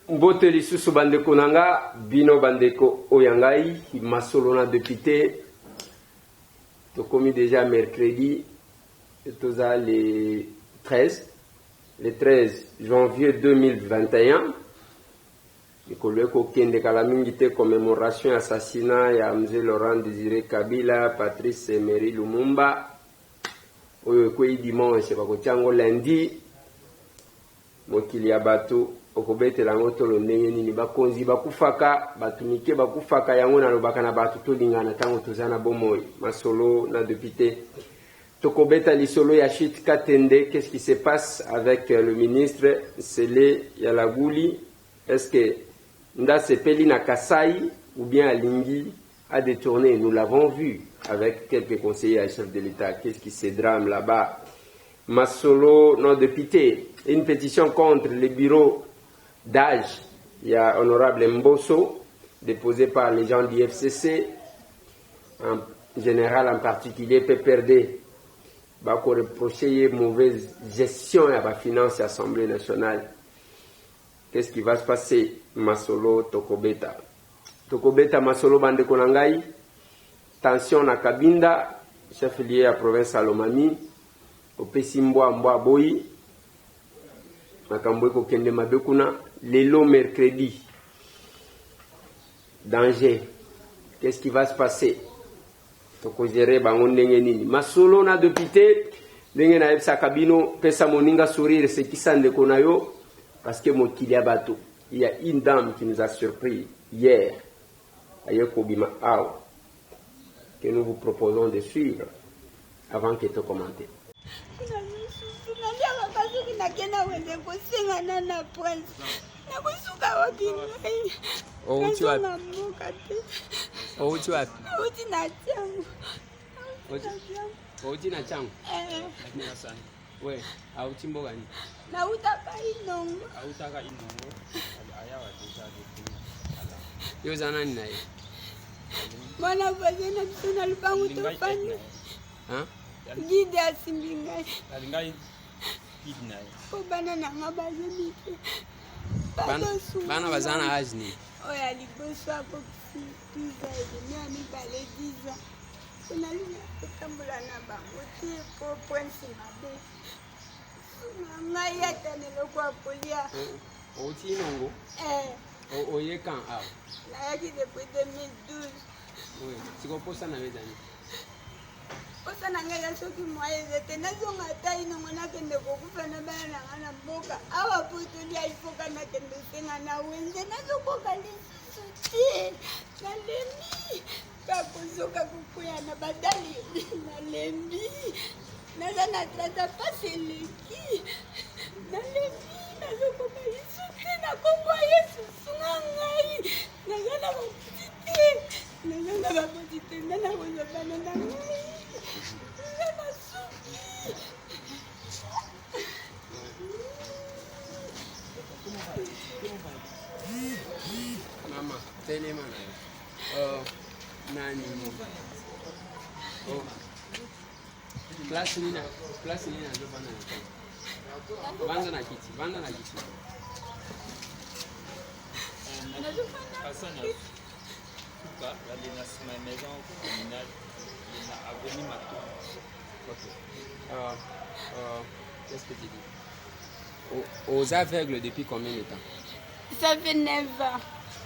Mbote lisusu bandeko nanga bino bandeko oyangai masolona député to commis déjà mercredi toza le 13 janvier 2021 ikoleko kende kala mingi te commémoration assassinat ya Mzee Laurent Désiré Kabila Patrice Emery Lumumba oyo ko dimanche bakotiango lundi mokili ya bato okobetela ngo tolo ndenge nini bakonzi bakufaka batumike bakufaka yango na lobaka na bato tolingana tango tozana bomoi masolo na député tokobeta lisolo ya Chit Katende. Qu'est-ce qui se passe avec le ministre Sele Yalagouli? Est-ce que Nda Sepeli na Kasai ou bien Alingi a détourné? Nous l'avons vu avec quelques conseillers à chef de l'État. Qu'est-ce qui se drame là-bas? Masolo non député, une pétition contre les bureaux d'âge, il y a honorable Mbosso, déposé par les gens du FCC, en général en particulier PPRD, bako reprocher mauvaise gestion de la finance de l'Assemblée nationale. Qu'est-ce qui va se passer? Masolo Tokobeta. Tokobeta Masolo Bandekonangai, tension na Kabinda, chef lié à la province Salomami, au Pessimboa Mboa Boyi, Makambwe Kokende Mabekuna, Lelo mercredi. Danger. Qu'est-ce qui va se passer? Tokozere bango ndenge nini. Masolo na député, ndenge na epsa kabino, pesa moninga sourire se kisande konayo, parce que mokili ya bato. Il y a une dame qui nous a surpris hier, Ayeko Bima Ao, que nous vous proposons de suivre avant que tu commentes. We, auchimbo gani? Na utaka inongo. Autaka inongo. Ayawa tuzadi. Yo zana ni naye. Mwana bazena bisona lupangu tofanya. Ha? Gide asimbingai. Alingai gide naye. Ko bana na ngabazeni. Bana bazana ajni. Oya ligoswa ko kisiza ile ni bale diza. Kuna lina kutambula na bango ti ko prince mabe. Ngai atane lokwa polia. Oti nongo? Oye kan a. La yaki depuis 2012. Oui, siko posa na mezani. Posa na ngai soki moye tena zonga tai nongo na kende ko kufana bana na mboka. Awa putulia ifoka na kende senga na wenze na zoko kali suti. Na lemi. Kakuzoka kukuya na badali na lembi. Nazana trata paseleki. Na lembi na zoko kali suti na kombo Yesu sungai. Nazana bakutite. Nazana bakutite na wozo bana na ngai. Na suki. Mama, tele mana. Nani classe nina ndo bana na banda na kiti Hassan Kuka, il est dans ma maison communale, il a avenue Mato. Ok. Qu'est-ce que tu dis? Aux aveugles depuis combien de temps? Ça fait 9 ans.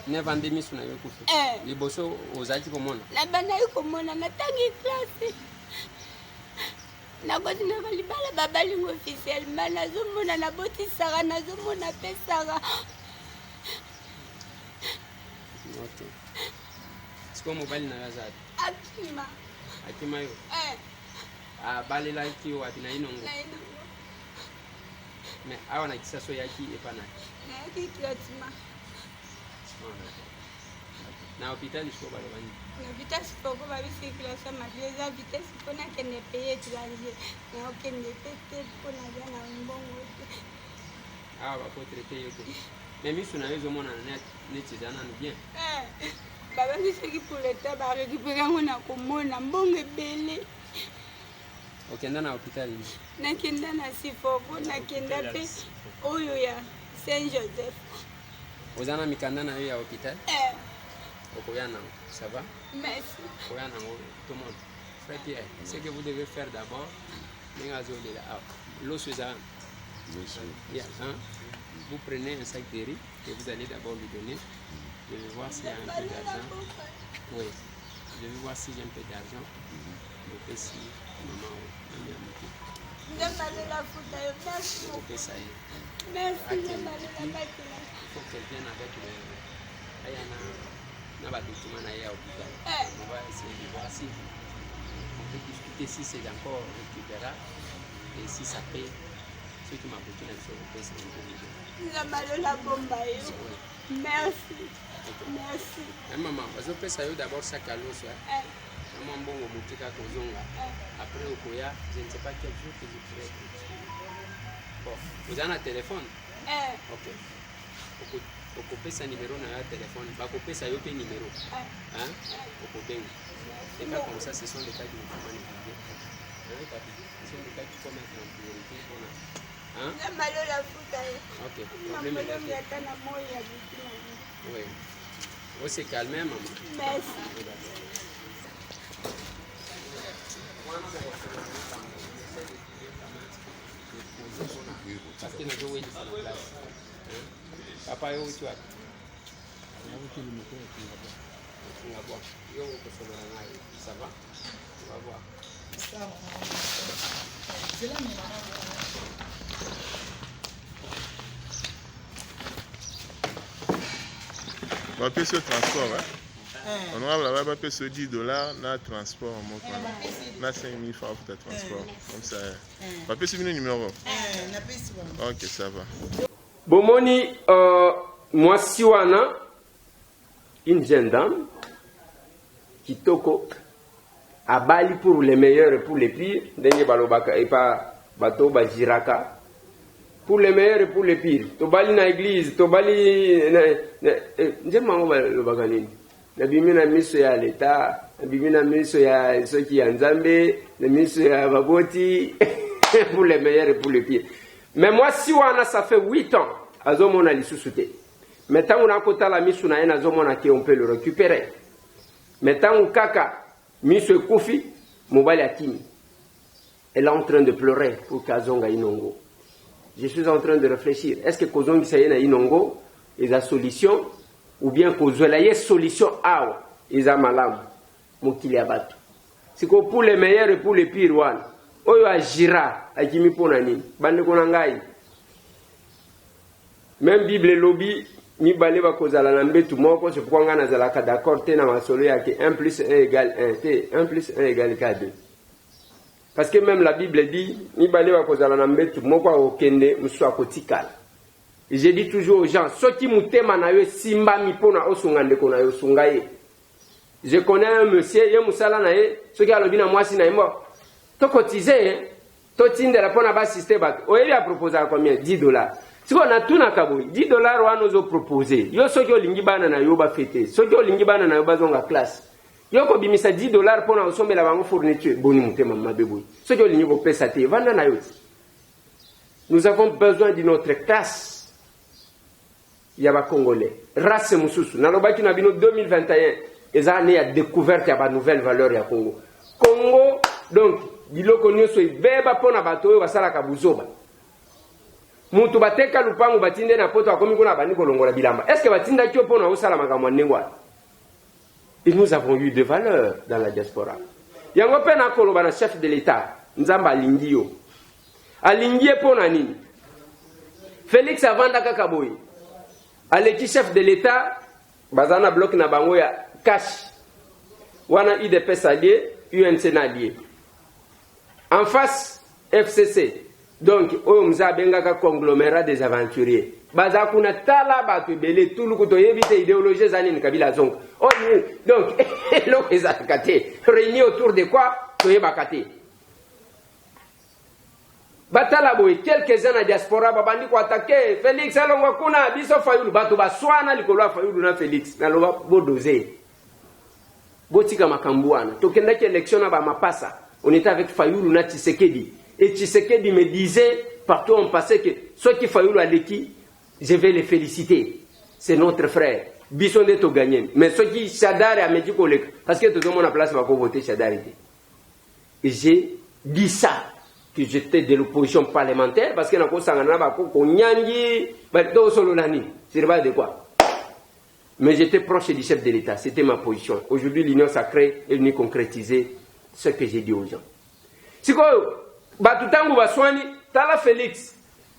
9 ans demi suna yo kufu. Liboso ozaki komona. Na bana yo komona na tangi classe. Na koti na balibala babalingo officiellement nazomona na boti sara nazomona pesara. Ok. Siko mobali na lazati. Akima. Akima yo. Balela ki wapi na inongo. Na inongo. Mais awa na kisaso yaki epana. Na yaki traitement. Na hôpital il faut balobani. Na vitesse pour ko ba circulation ma déjà vitesse pour na kene payer étranger. Na okende tete pour na bien na mbongo. Ah ba ko traiter yo. Mais mi suna yezo mona na net zana bien. Baba qui pour l'état ba récupérer ngona komona mbongo ebele. Okenda na hôpital. Nakenda na sifoko nakenda pe oyo ya Saint-Joseph. Vous en avez mis à l'hôpital? Ça va? Merci. Tout le monde. Frère Pierre, ce que vous devez faire d'abord, vous prenez un sac de riz que vous allez d'abord lui donner. Je vais voir s'il y a un peu d'argent. Oui. Je vais voir s'il y a un peu d'argent. Ok, si maman, ok, ça y est. Merci. Il faut qu'elle vienne avec le. Il y en a des documents à l'hôpital. On va essayer de voir si on peut discuter si c'est encore récupérable et si ça paye. Ce qui m'a beaucoup d'infos, c'est un peu déjà. Merci. Merci. Maman, vous avez fait d'abord ça à l'eau. Maman, bon, on monte à Kozonga. Après, au Koya, je ne sais pas quel jour que je pourrais être. Bon, vous avez un téléphone? Ok. Vous coupez ce numéro dans un téléphone. Vous coupez ça, vous numéro. Hein? Vous coupez. Les cas comme ça, ce sont des cas qui ne sont pas négligés. Ce sont des cas qui sont mettre en priorité. Hein? Ok. Oui. Vous se calmez, maman. Merci. Parce que nous avons eu la place. Papa, où tu as? Ça va? On va voir. Papier sur transport, hein? On aura papier sur $10, na transport, na 5 000 francs pour le transport. Comme ça. Papier sur le numéro. Ok, ça va. Bomoni, moi, Siwana, une jeune dame, qui toko, a bali pour les meilleurs et pour les pires, dengue balobaka et pas bateau bajiraka. Pour les meilleurs et pour les pires. Tobali na église, tobali njema le baganini. Na bimina miso ya l'État, na bimina miso ya ceux qui en Zambie, na miso ya baboti pour les meilleurs et pour les pires. Mais moi si wana ça fait 8 ans, azomona lisusuté. Mais tant on a kota la miso na ena azomona que on peut le récupérer. Mais tant on kaka miso kufi, mobali atimi. Elle est en train de pleurer pour Kazonga Inongo. Je suis en train de réfléchir. Est-ce que Kozongi Sayena Inongo est la solution ou bien Kozolaye solution awa est la malam Mokili Abatu. C'est que pour les meilleurs et pour les pires, Oyo agira akimi ponani bande konangai. Même Bible lobby ni baleba kozala na mbetu moko c'est pourquoi ngana zalaka d'accord te na masolo yake 1 plus 1 égale 1 1 plus 1 égale 2. Parce que même la Bible dit, ni balé kozala na mbetu moko okende musu akotikala. Je dis toujours aux gens, ceux qui mutema na yo simba mi pona osunga ndeko na yo sungaye. Je connais un monsieur, ye musala na ye, ceux qui alobi na mwasi na yemo. To cotiser, to tindela pona ba système bat. Oyebi a proposé combien? $10. Si on a tout na kaboui, $10 wana ozo proposer. Yo ceux qui olingi bana na yo ba fêter, ceux qui olingi bana na yo bazonga classe. Yoko bimisa $10 pour na sombe la bango fourniture boni mutema mabeboui. Ce que l'union pesa te vanda na yoti. Nous avons besoin de notre classe. Yaba congolais. Race mususu. Na lobaki na bino 2021 eza année ya découverte ya ba nouvelle valeur ya Congo. Congo donc biloko nyonso ibeba pona bato oyo basala ka buzoba. Mutu bateka lupango batinde na poto akomi kuna bandi kolongola bilamba. Est-ce que batinda kyo pona osala makambo ndengwa? Et nous avons eu des valeurs dans la diaspora. Yango pena koloba na chef de l'État, Nzamba Alingio. Alingie pona nini? Félix Avanda Kakaboy. Aleki chef de l'État, bazana bloc na bango ya cash. Wana UDPS allié, UNC allié. En face, FCC. Donc, oyo mza bengaka conglomérat des aventuriers. Baza kuna tala batu belé tout le kuto yebite idéologie zani Kabila zonga. Donc, l'eau est attaquée. Réunis autour de quoi? Soyez bakate. Batala boy, quelques-uns na diaspora, babandi ko attaqué. Félix alongwa kuna, biso fayulu, batu baswana likolo fayulu na Félix. Na loba bodosé. Botika makambuana. Tokenda ki élection na ba mapasa. On était avec Fayulu na Tshisekedi. Et Tshisekedi me disait, partout on passait que ceux qui Fayulu a l'équipe, je vais les féliciter. C'est notre frère. Bissonde to gagné. Mais ceux qui Chadar a mis parce que tout le monde a place va voter Chadar. Et j'ai dit ça, que j'étais de l'opposition parlementaire, parce que n'a pas sangana ba ko nyangi ba do solo nani. C'est pas de quoi. Mais j'étais proche du chef de l'État, c'était ma position. Aujourd'hui, l'Union sacrée est venue concrétiser ce que j'ai dit aux gens. Si quoi, batutangu baswani, tala Félix,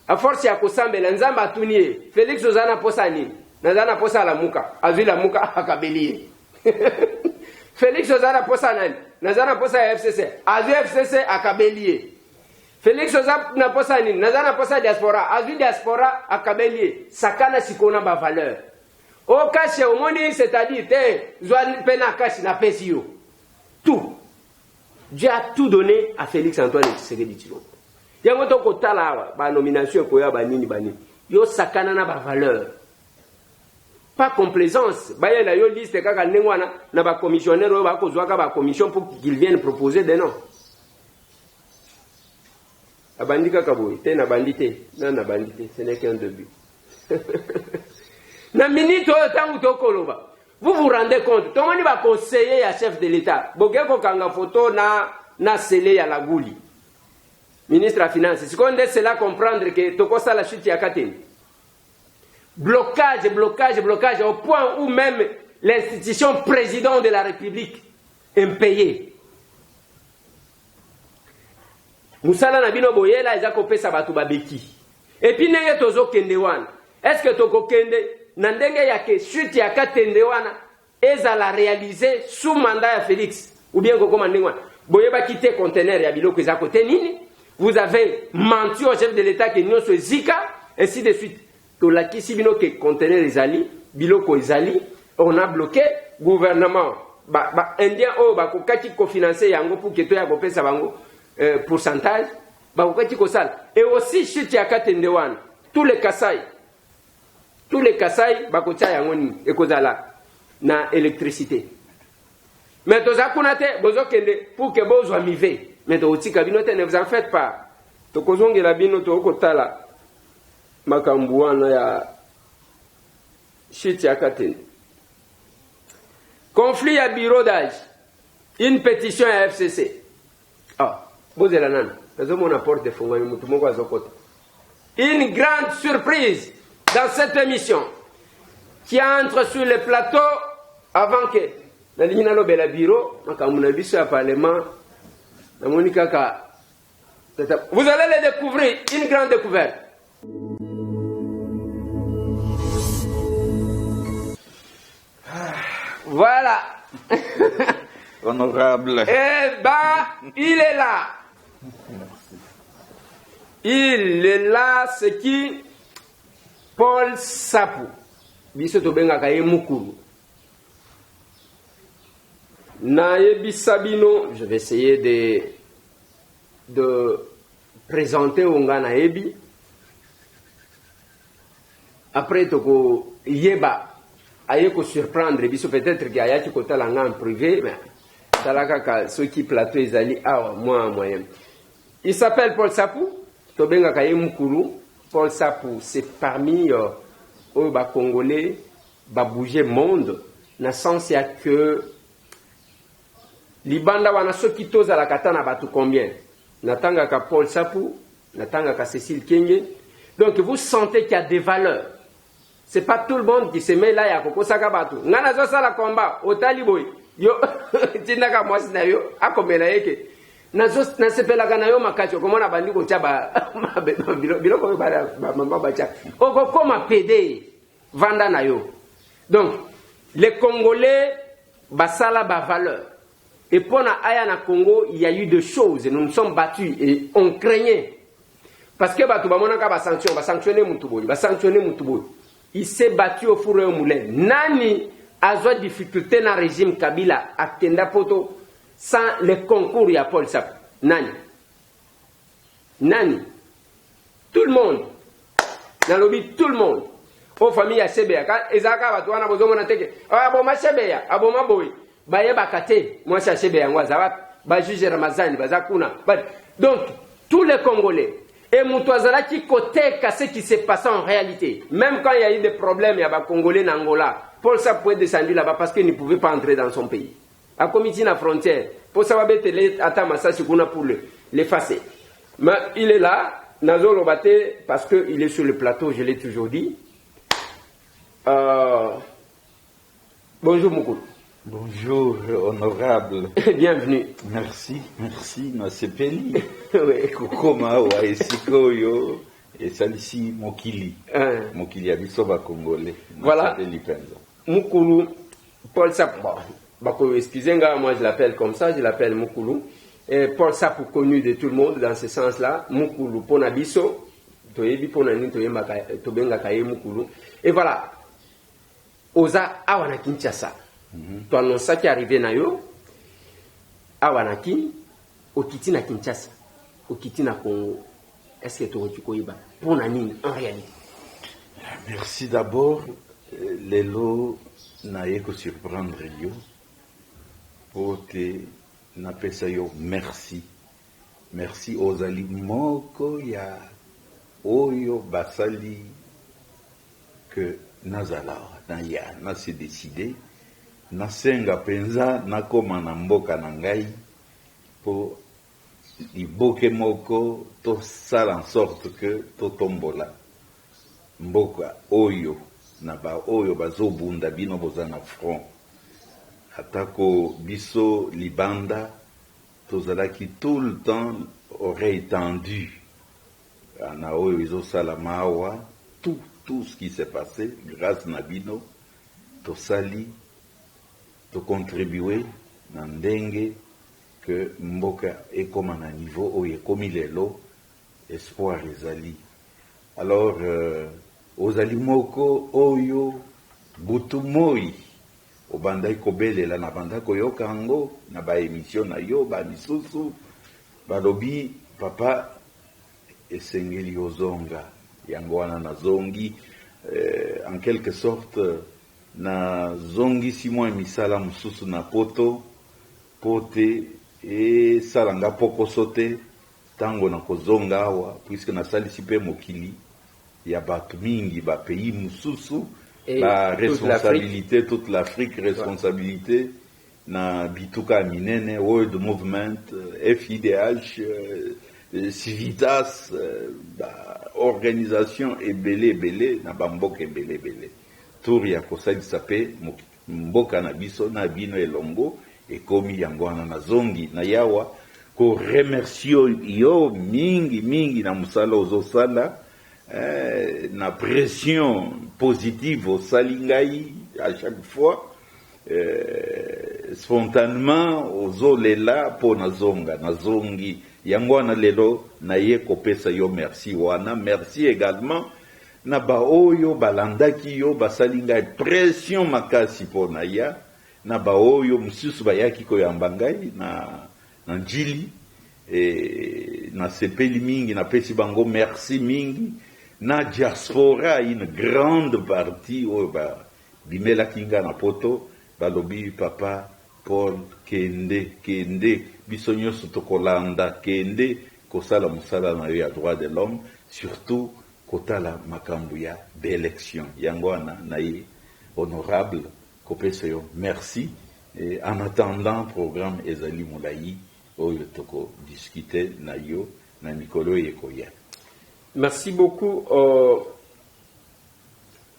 à force ya kosambela nzamba atunie, Félix ozana posa nini? Nazana posa la muka, azui la muka akabelie. Félix ozana posa nani? Nazana posa ya FCC, azui FCC akabelie. Félix ozana posa nini? Nazana posa diaspora, azui diaspora akabelie. Sakana sikona ba valeur. Au caché au monde, c'est-à-dire, tout. Dieu a tout donné à Félix Antoine Tshisekedi Tshilombo. Il y a un côté là, la nomination koya banini bani. Yo sakana na ba valeur. Pas complaisance. Ba yela yo liste kaka nengwana na ba commissionnaire ba ko zwaka ba commission pour qu'ils viennent proposer des noms. Abandika kaboy, te na bandité, na bandité, ce n'est qu'un début. Vous vous rendez compte, tout le monde va conseiller à chef de l'État. Bogeko kanga photo na scellé à la gouli. Ministre de la Finance, c'est qu'on laisse cela comprendre que toko ça la chute ya kateni. Blocage au point où même l'institution président de la République est impayée. Musala na bino boyela ezako pesa batu babeki. Et puis nenge tozo kende wana. Est-ce que toko kende Nandenge yake chute ya katende wana ezala réaliser sous mandat ya Félix ou bien koko mandengwa boyeba quitter conteneur ya biloko za côté nini vous avez menti au chef de l'État que nous so zika ainsi de suite to la kisi bino que conteneur ezali biloko ezali on a bloqué gouvernement indien o ba kokaki ko financer yango pour que to ya kopesa bango pourcentage ba kokaki ko sala et aussi chute ya katende wana tous les Kassai, bakotia yangoni ekozala na électricité. Mais toza kunate bozo kende pour que bozo amive. Mais to utika binote ne vous en faites pas. To kozongela bino to okotala makambuana ya shit ya katene. Conflit à bureau d'âge. Une pétition à FCC. Ah, bozela nana. Kazo mon apporte de fonga mutu moko azokota. Une grande surprise dans cette émission qui entre sur le plateau avant que la ligne na lobela bureau makamuna biso ya parlement na monika ka vous allez le découvrir une grande découverte. Voilà. Honorable. Eh ben, il est là. Il est là, ce qui Paul Sapou, biso tobenga kaye mukuru. Nayebi Sabino, je vais essayer de présenter Onga Nayebi. Après toko yeba aye ko surprendre biso peut-être qu'il y a qui côté la en privé mais talaka ceux qui plateau ezali awa moi moyen. Il s'appelle Paul Sapou, tobenga kaye mukuru. Paul Sapou, c'est parmi les Congolais qui bougent le monde, dans le sens que Libanda wana soki toza la katana batu combien? Natanga ka Paul Sapou, natanga ka Cécile Kenge. Donc vous sentez qu'il y a des valeurs. C'est pas tout le monde qui se met là ya koko saka batu. Ngana zo sala combat au taliboy. Yo tinaka mwasi na yo akomela yeke. Na sepelaka na yo makacho komona bandi ko taba biloko ba mama bacha oko koma PD vanda na yo. Donc les Congolais basala ba valeur et pour na aya na Congo il y a eu des choses, nous nous sommes battus et on craignait parce que batu ba monaka ba sanctionner mutuboy ba sanctionner mutuboy il s'est battu au four et au moulin. Nani a difficulté dans le régime Kabila à Kenda Poto sans le concours de Paul Sapou. Nani. Tout le monde. Dans le lobby, tout le monde. Aux familles à Sebeya. Ezaka Batouana Bozomona Teke. Aboma Sebeya. Aboma Boy. Baye Bakate. Moi, c'est Sebeya. Moi, Zawat. Bajuge Ramazani. Bazakuna. Donc, tous les Congolais. Et Moutouazala qui côté ce qui s'est passé en réalité. Même quand il y a eu des problèmes, il y a des Congolais en Angola. Paul Sa pouvait descendre là-bas parce qu'il ne pouvait pas entrer dans son pays. À comité la frontière, pour savoir pour l'effacer. Mais il est là, Nazo Lobate, parce qu'il est sur le plateau, je l'ai toujours dit. Bonjour Moukoulou. Bonjour, honorable. Bienvenue. Merci, Nasepeli. Kokoma wa esikoyo et salisi Mokili. Mokili abisoba congolais. Voilà. Moukoulou, Paul Sap. Excusez-moi, moi je l'appelle comme ça, je l'appelle Moukoulou. Et Paul Sap connu de tout le monde dans ce sens-là. Moukoulou Ponabiso. Toyebi Ponani Tobenga Kaye Moukoulou. Et voilà. Oza Awana Kinshasa. Tu annonces ça qui est arrivé na yo. Awanaki, Okiti na Kinshasa, Okiti na Congo. Est-ce que tu koyiba pour nani en réalité? Merci d'abord. Lelo na yeko surprendre yo. Pour te na pesa yo merci. Merci aux ali moko ya oyo basali que nazala na ya na se décider. Nasenga penza nakoma na mboka na ngai po liboke moko to sala en sorte que to tombola mboka oyo na ba oyo bazobunda bino boza na front atako biso libanda tozalaki tout le temps oreille tendue na oyo ezosala mawa tout ce qui s'est passé grâce na bino tosali de contribuer dans ndenge que mboka est comme à un niveau où il est comme il est l'eau espoir ezali alors aux alimoko oyo butu moi obandai kobelela na banda koyoka ngo na ba émission na yo ba misusu balobi papa esengeli ozonga yango wana na zongi en quelque sorte na zongi si mwa misala mususu na poto pote e salanga poko sote tango na kozonga awa puisque na salisi pe mokili ya batu mingi ba pays mususu la responsabilité toute l'Afrique responsabilité na bituka minene World Movement FIDH Civitas organisation ebele na bamboka ebele tour ya kosalisa pe mboka na biso na bino elongo ekomi yango wana na zongi na yawa ko remercio yo mingi na musala ozosala na pression positive osali ngai à chaque fois spontanément ozolela po na zongi yango wana lelo na ye kopesa yo merci wana merci également na ba oyo balandaki yo basali ngai pression makasi po na ya na ba oyo mususu bayaki koyamba ngai na njili na sepeli mingi na pesi bango merci mingi na diaspora une grande partie oyo ba bimelaki nga na poto balobi papa Paul kende biso nyonso tokolanda kende kosala musala na yo ya droit de l'homme surtout kotala makambu ya d'élection yango wana na ye honorable kopesa yo merci et en attendant programme ezali molai oyo toko discuter na yo na mikolo yekoya. Merci beaucoup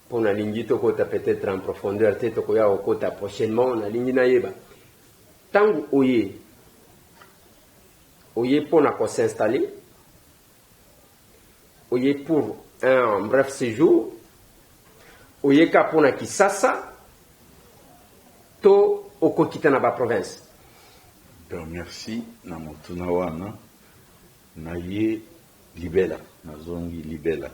pour la ligne tokota peut-être en profondeur te tokoya okota prochainement na ligne na yeba tangu oye pona ko s'installer oye pour un bref séjour oye ka pona Kisasa to okokita na ba province. Donc merci na motuna wana na ye libela na zongi libela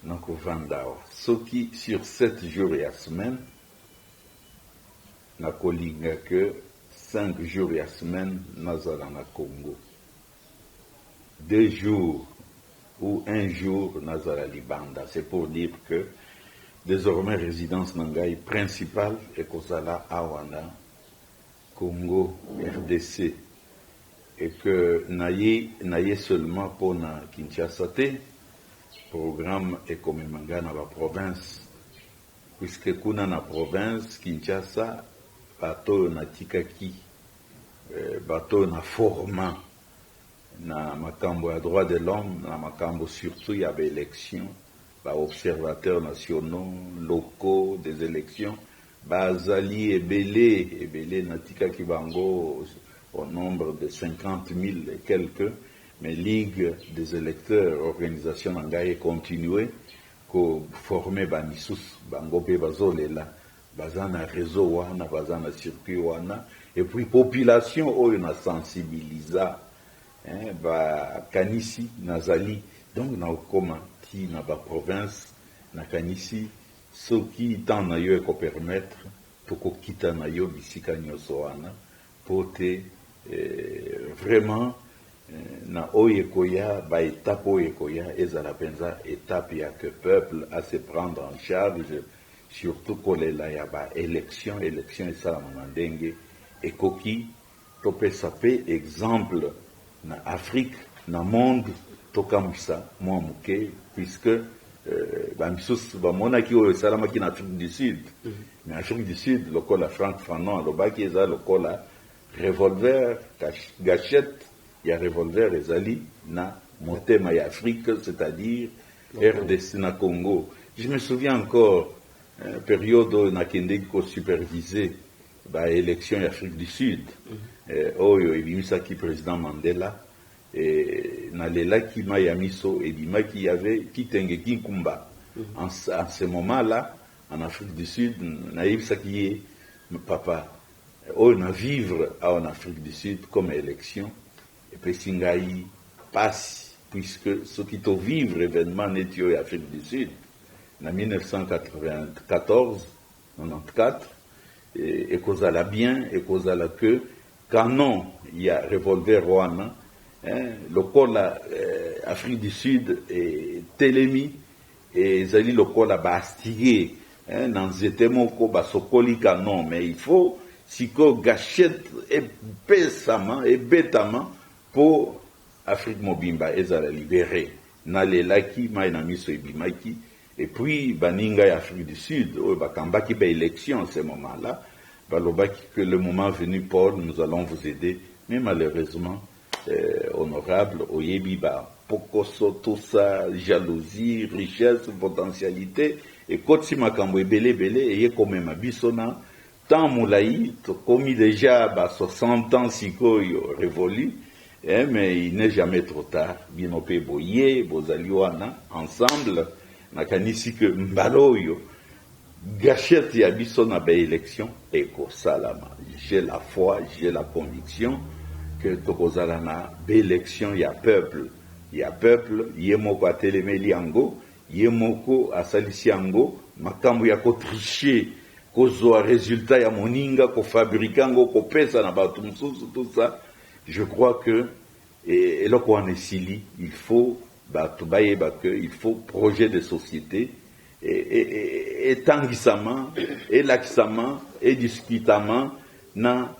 na kovandawa soki sur 7 jours et à semaine na kolinga que 5 jours et à semaine nazala na Congo 2 jours ou 1 jour nazala libanda. C'est pour dire que désormais résidence nangai principale est kozala awana Congo RDC et que naye seulement pour na Kinshasa te programme ekomemanga na ba province puisque kuna na province Kinshasa bato na tikaki bato na format na makambo ya droit de l'homme na makambo surtout ya ba élection ba observateurs nationaux locaux des élections bazali ebele na tikaki bango au nombre de 50 000 et quelques, mais Ligue des électeurs, organisation nangaye continuer ko former bamissus bango pe bazolela bazana réseau wana bazana circuit wana et puis population oyo na sensibilisa ba kanisi nazali donc na okoma ti na ba province na kanisi soki tant na yo ko permettre toko kita na yo bisika nyoso wana pote vraiment na oyekoya ba étape oyekoya ezala penza étape ya que peuple a se prendre en charge surtout kolela ya ba élection esala na ndenge ekoki topesa pe exemple na Afrique na monde tokamisa mwa muke puisque bamisusu bamonaki oyo esalamaki na Afrique du Sud mais Afrique du Sud lokola Franck Fanon alobaki eza lokola revolver gâchette ya revolver ezali na motema ya Afrique, c'est-à-dire RDC na Congo. Je me souviens encore période où nakendeki ko superviser ba élection ya Afrique du Sud oyo ebimisaki président Mandela na lelaki mayamiso ebimaki avait kitenge kinkumba en ce moment-là en Afrique du Sud na yebisaki papa on a vivre en Afrique du Sud comme élection et puis singai passe puisque ce qui to vivre événement netio en Afrique du Sud en 1994 94 et kozala bien et kozala que canon il y a revolver wana lokola Afrique du Sud et telemi et zali lokola bastigé dans zetemoko basokoli canon mais il faut siko gâchette et pesama et bêtement pour Afrique mobimba ezala libéré na lelaki mai na miso ebimaki et puis baninga ya Afrique du Sud o bakambaki ba élection en ce moment-là balobaki que le moment venu Paul nous allons vous aider mais malheureusement honorable oyebi ba pokoso tout ça jalousie richesse potentialité et kotsi makambo ebele et quand même bisona tant moulaï commis déjà 60 ans sikoyo révolu mais il n'est jamais trop tard binope boye bozaliwana ensemble nakanisi que mbaloyo gâchette ya bisona ba élection eko salama j'ai la foi j'ai la conviction que tokozala na ba élection ya peuple yemoko atelemeli yango yemoko asalisi yango makambo ya kotricher kozwa résultat ya moninga ko fabriquer yango ko pesa na bato mususu tout ça je crois que et là qu'on est sili il faut bato bayeba que il faut projet de société et tangisama et laxama et discutamment na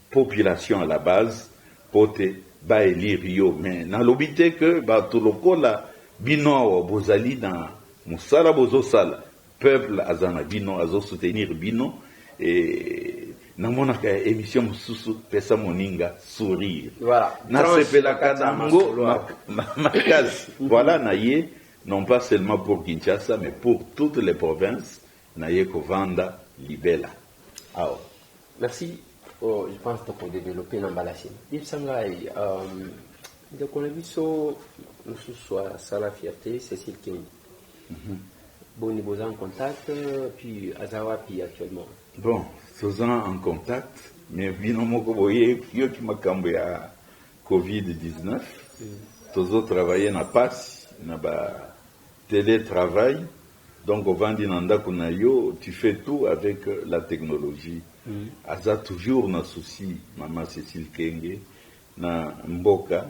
population à la base pote ba élire yo mais na lobité que bato lokola bino bozali na musala bozosala peuple azana bino azo soutenir bino et namonaka émission mususu pesa moninga sourire voilà nasepela kanango makasi voilà naye non pas seulement pour Kinshasa mais pour toutes les provinces naye kovanda libela awa merci je pense que pour développer l'emballage il sangai de konabiso mususu à la fierté Cécile King bon niveau en contact puis azawapi actuellement bon faisant en contact mais binomoko boye yo ki makambo ya COVID-19 tozo travailler na passe na ba télétravail donc au vandi nanda kuna yo tu fais tout avec la technologie aza toujours na souci maman Cécile Kenge na mboka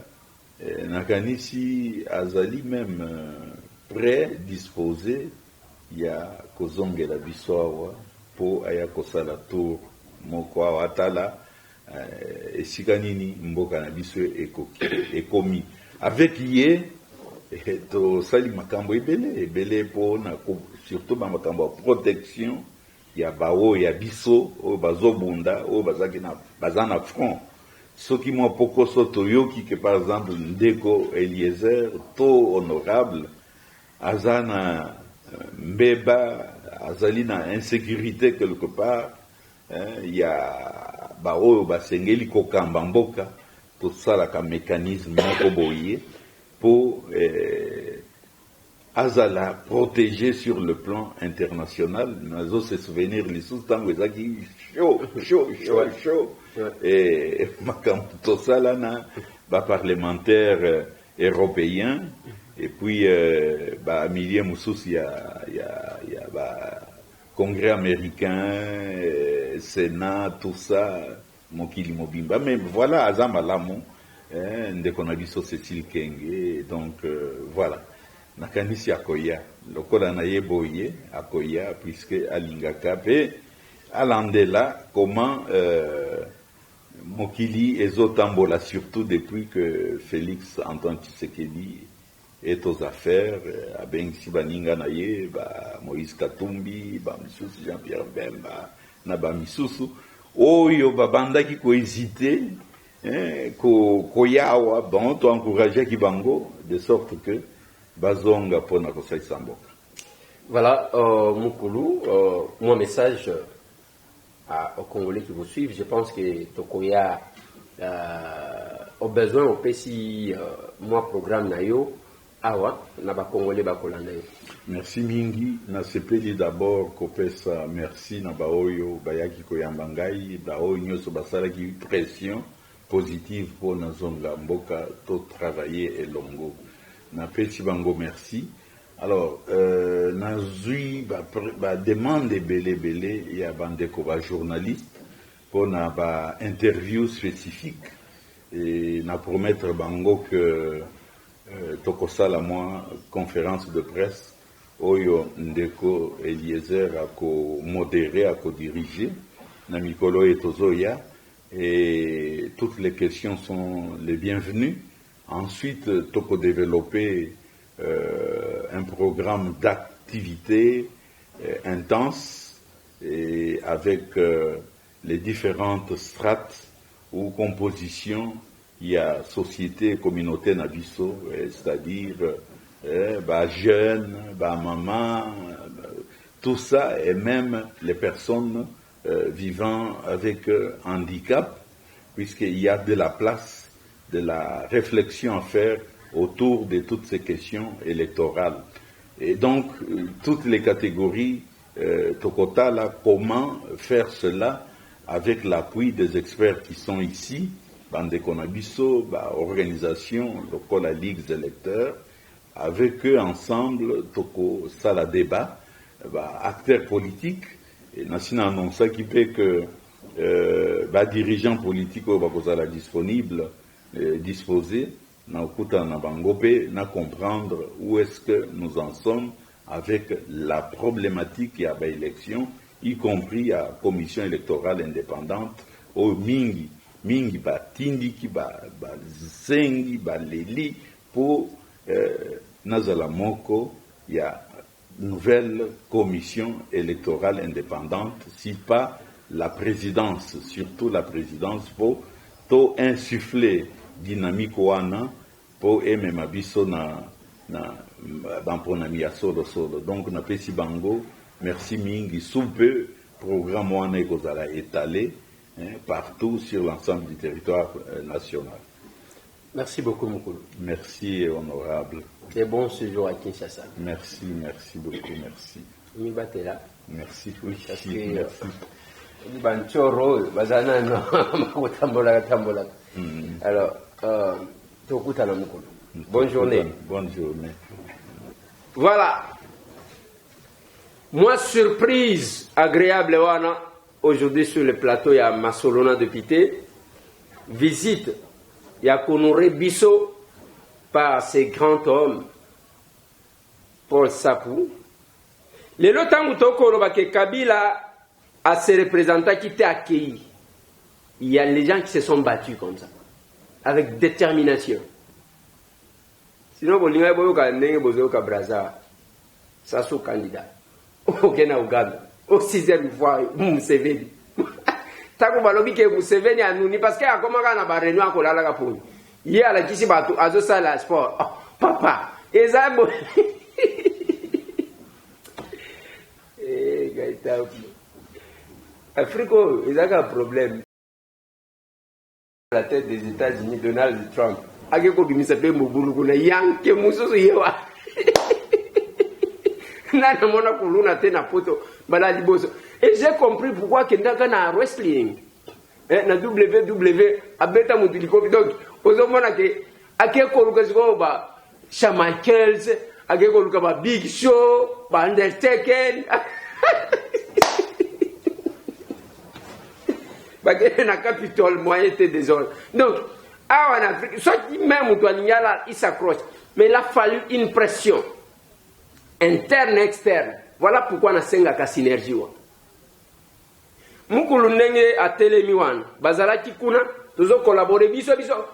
na kanisi azali même prêt disposé ya kozongela biso awa po aya kosala tour moko awa atala esika nini mboka na biso ekomi avec ye tosali makambo ebele mpona surtout bamakambo ya protection ya baoyo ya biso oyo bazobunda oyo baza na front soki mwa pokoso toyoki ke par exemple ndeko Eliezer to honorable aza na mbeba azali na insécurité quelque part ya baoyo basengeli kokamba mboka tosalaka mécanisme moko boye pour azala protégé sur le plan international. Nous se souvenir les sous-temps chaud et makamto salana parlementaire européen et puis milliers moussous il y a congrès américain Sénat tout ça mokili mobimba mais voilà azama lamo ndeko na biso Cécile Kenge donc voilà nakanisi akoya lokola na yeboye akoya puisque alingaka pe alandela comment mokili ezotambola surtout depuis que Félix Antoine Tshisekedi est aux affaires abengisi baninga na ye Moïse Katumbi misusu Jean-Pierre Bemba na misusu oyo babandaki kohésiter koyawa bon to encourager kibango de sorte que bazonga pona kosaisa mboka. Voilà, Mukulu, mon message aux Congolais qui vous suivent, je pense que Tokoya a besoin au PCI, moi programme nayo awa na ba Congolais ba kolanda yo. Merci mingi na sepeli d'abord kopesa merci na baoyo bayaki koyamba ngai baoyo nyoso basalaki pression positive pour na zonga mboka to travailler elongo na peti bango merci. Alors na zui ba demande belé ya bandeko ba journaliste pour na ba interview spécifique et na promettre bango que tokosala moi conférence de presse oyo ndeko Eliezer ako modérer ako diriger na mikolo etozoya et toutes les questions sont les bienvenues. Ensuite toko développer un programme d'activité intense et avec les différentes strates ou compositions. Il y a société, communauté nabiso, c'est-à-dire jeunes, mamans, tout ça, et même les personnes vivant avec handicap, puisqu'il y a de la place, de la réflexion à faire autour de toutes ces questions électorales. Et donc, toutes les catégories, Tokotala, comment faire cela avec l'appui des experts qui sont ici, Bandeko Nabiso, organisation, la Ligue des électeurs, avec eux ensemble, Toko Sala débat, acteurs politiques, et Nassina annonce qui fait que dirigeants politiques va disponible, disposés, na okuta na bangope, na comprendre où est-ce que nous en sommes avec la problématique et à l'élection, y compris à commission électorale indépendante, au mingi ba tindiki ba zengi ba leli pour nazala moko il y a nouvelle commission électorale indépendante si pas la présidence, surtout la présidence pour to insuffler dynamique wana pour aimer ma biso na bamponami ya solo donc na pesi bango merci mingi soupe programme wana ekozala étalé partout sur l'ensemble du territoire national. Merci beaucoup, Mukulu. Merci, honorable. Et bon séjour à Kinshasa. Merci beaucoup, merci. Mibatela. Merci, oui. Parce que Banchoro, Bazana, no, Tambola. Alors, Tokutana Mukulu. Bonne journée. Bonne journée. Voilà. Moi, surprise agréable, Wana. Aujourd'hui sur le plateau, il y a Masolona de Pité. Visite, il y a Konouré Bisso par ces grands hommes, Paul Sapou. Le lotangu toko que Kabila a ses représentants qui étaient accueillis. il y a les gens qui se sont battus comme ça, avec détermination. Sinon, vous n'avez pas Braza, ça c'est candidat. Au Kenya, Ouganda, au 6e fois, Museveni. Tako balobi ke Museveni anuni parce que akomaka na ba réunion akolala ka poni. Ye ala kisi bato azo sala sport. Oh, papa, ezabo. Gaita. Afrique, ils ont un problème. La tête des États-Unis, Donald Trump. Ageko bimisa pe mobulu kuna yanke mususu yewa. Nana mona kuluna tena poto bala liboso. Et j'ai compris pourquoi Kendaka na wrestling. Na WWE abeta mudiliko donc ozomona ke akeko lukaziko ba Shawn Michaels, akeko luka ba Big Show, ba Undertaker. Bagé na Capitole moyen était désordre. Donc en Afrique, soit même il s'accroche, mais il a fallu une pression interne et externe. Voilà pourquoi on a senga ka synergie. Mukulu ndenge atelemi wana bazalaki kuna tozo collaborer biso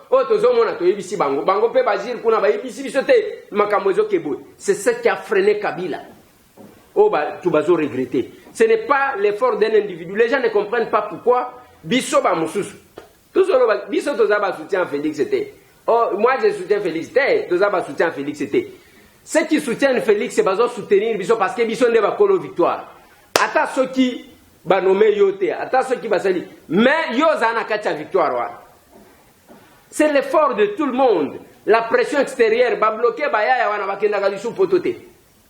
tozo mona toyebisi bango pe bazir kuna bayebisi biso te makambo ezokeboy. C'est ce qui a freiné Kabila. Tu bazo regretter. Ce n'est pas l'effort d'un individu. Les gens ne comprennent pas pourquoi biso ba mususu. Biso tozaba soutien Félix c'était. Moi je soutiens Félix c'était. Tozaba soutien Félix c'était. Ceux qui soutiennent Félix c'est bazo soutenir biso parce que biso ne ba kolo victoire. Ata ceux qui ba nommé yote, ata ceux qui basali. Mais yoza na kacha victoire. C'est l'effort de tout le monde. La pression extérieure ba bloquer ba yaya wana bakenda kalishu potote.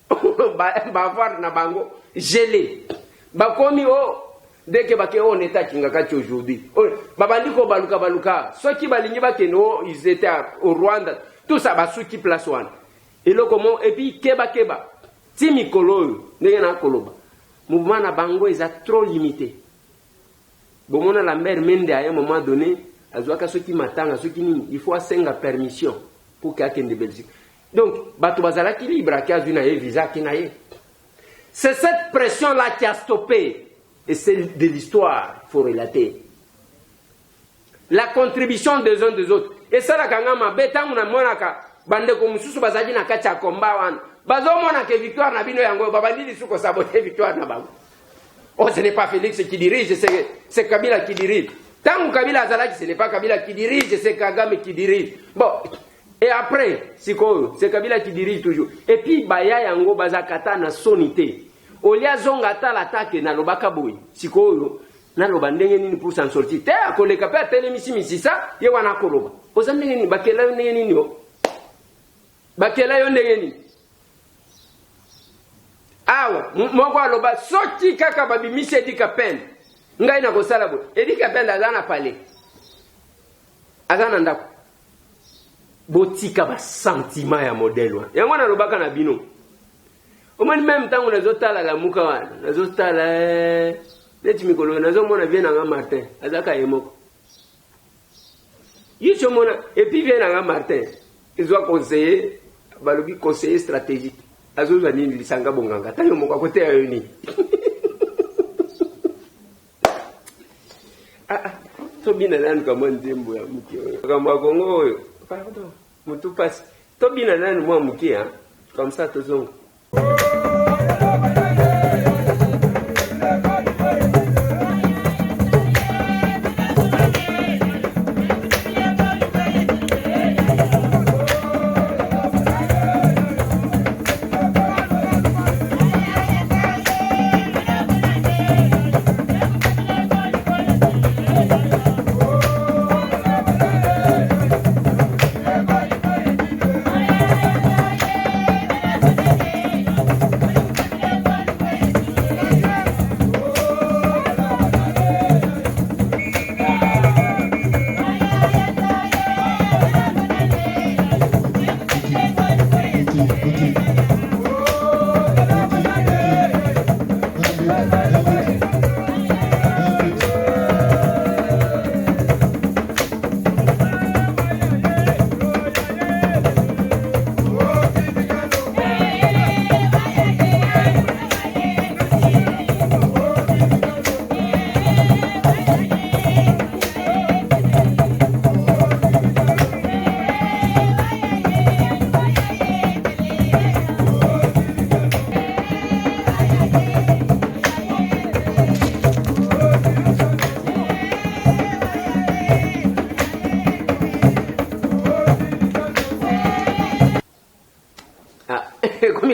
Ba voir na bango gelé. Ba komi dès que bake on est à Kingakati aujourd'hui. Babandiko baluka. Ceux qui balingi bakeno, ils étaient au Rwanda. Tout ça ba qui place one. Et le comment et puis keba. Timi koloyo, n'engena koloba. Mouvement na bango ils a trop limité. Bon on a la mère Mende à un moment donné, azwaka ceux qui matanga, ceux qui il faut asenga permission pour qu'il y ait de Belgique. Donc bato bazala ki libre ki azuna ye visa ki na ye. C'est cette pression là qui a stoppé. Et c'est de l'histoire, il faut relater. La contribution des uns des autres. Et ça, la kangama, beta muna monaka, bande komususu bazaji na kacha komba wan. Bazo monaka victoire na bino yango, babandi lisuko saboter victoire na bango. Oh, ce n'est pas Félix qui dirige, c'est Kabila qui dirige. Tant que Kabila azalaki, ce n'est pas Kabila qui dirige, c'est Kagame qui dirige. Bon, et après, c'est Kabila qui dirige toujours. Et puis, baya yango bazakata na sonité. Olia zonga ta l'attaque na lobaka boy sikoyo na loba ndenge nini pour s'en sortir te akoleka pe telemisi misisa ye wana koloba oza ndenge nini bakela yo ndenge nini yo bakela yo ndenge nini awa moko aloba soki kaka babimisi Edika Pende ngai na kosala bo Edika Pende azana pale azana ndako botika ba sentiment ya modèle wa yango na lobaka na bino. Au même temps, on a zotala la moukawan, on a zotala les mikolo, on a zomona vient à Martin, azaka emoko. Yichomona et puis vient à Martin. Ils doivent conseiller, balobi conseiller stratégique. Azozani lisanga bonganga, tayo moko côté à uni. To bina nan comme ndembo ya muki. Kama Congo, pardon, mutu passe. To bina nan moi muki hein. Comme ça to zongo.